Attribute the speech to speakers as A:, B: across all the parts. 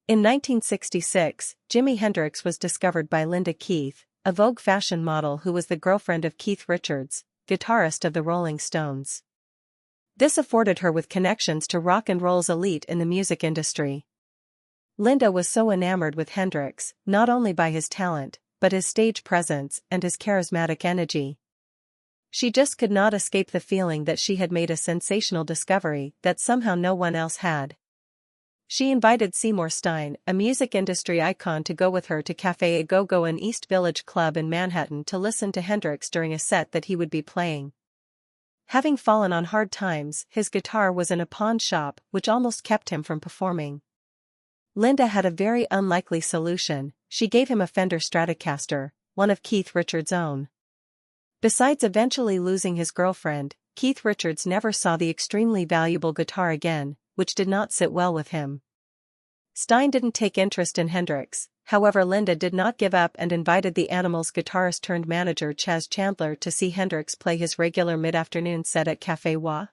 A: In 1966, Jimi Hendrix was discovered by Linda Kieth, a Vogue fashion model who was the girlfriend of Kieth Richards, guitarist of the Rolling Stones. This afforded her with connections to rock and roll's elite in the music industry. Linda was so enamored with Hendrix, not only by his talent, but his stage presence and his charismatic energy. She just could not escape the feeling that she had made a sensational discovery that somehow no one else had. She invited Seymour Stein, a music industry icon, to go with her to Café A Go-Go, an East Village club in Manhattan, to listen to Hendrix during a set that he would be playing. Having fallen on hard times, his guitar was in a pawn shop, which almost kept him from performing. Linda had a very unlikely solution. She gave him a Fender Stratocaster, one of Kieth Richards' own. Besides eventually losing his girlfriend, Kieth Richards never saw the extremely valuable guitar again, which did not sit well with him. Stein didn't take interest in Hendrix. However, Linda did not give up and invited the Animals guitarist turned manager Chas Chandler to see Hendrix play his regular mid-afternoon set at Café Wah.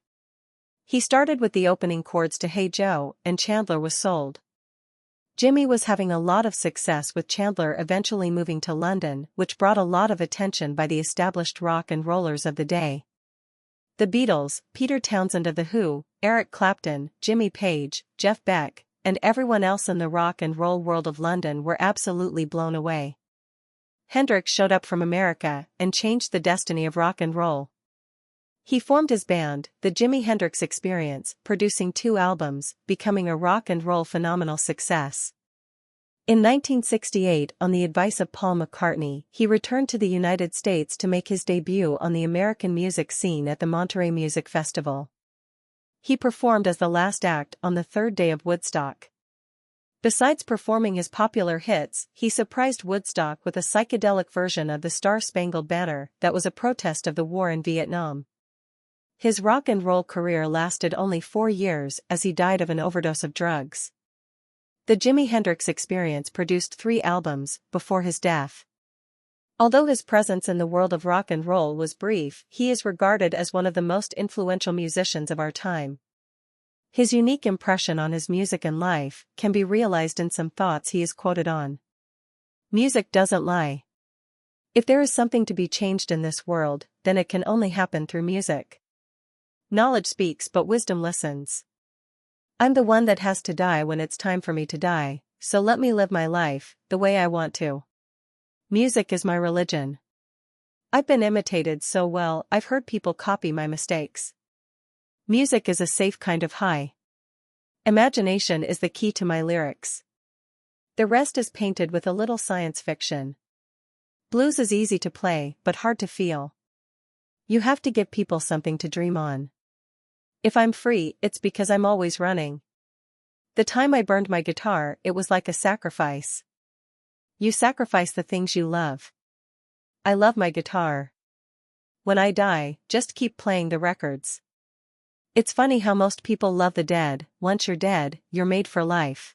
A: He started with the opening chords to Hey Joe, and Chandler was sold. Jimi was having a lot of success, with Chandler eventually moving to London, which brought a lot of attention by the established rock and rollers of the day. The Beatles, Peter Townsend of The Who, Eric Clapton, Jimmy Page, Jeff Beck, and everyone else in the rock and roll world of London were absolutely blown away. Hendrix showed up from America and changed the destiny of rock and roll. He formed his band, the Jimi Hendrix Experience, producing 2 albums, becoming a rock and roll phenomenal success. In 1968, on the advice of Paul McCartney, he returned to the United States to make his debut on the American music scene at the Monterey Music Festival. He performed as the last act on the 3rd day of Woodstock. Besides performing his popular hits, he surprised Woodstock with a psychedelic version of the Star-Spangled Banner that was a protest of the war in Vietnam. His rock and roll career lasted only 4 years, as he died of an overdose of drugs. The Jimi Hendrix Experience produced 3 albums before his death. Although his presence in the world of rock and roll was brief, he is regarded as one of the most influential musicians of our time. His unique impression on his music and life can be realized in some thoughts he is quoted on. Music doesn't lie. If there is something to be changed in this world, then it can only happen through music. Knowledge speaks but wisdom listens. I'm the one that has to die when it's time for me to die, so let me live my life the way I want to. Music is my religion. I've been imitated so well, I've heard people copy my mistakes. Music is a safe kind of high. Imagination is the key to my lyrics. The rest is painted with a little science fiction. Blues is easy to play but hard to feel. You have to give people something to dream on. If I'm free, it's because I'm always running. The time I burned my guitar, it was like a sacrifice. You sacrifice the things you love. I love my guitar. When I die, just keep playing the records. It's funny how most people love the dead. Once you're dead, you're made for life.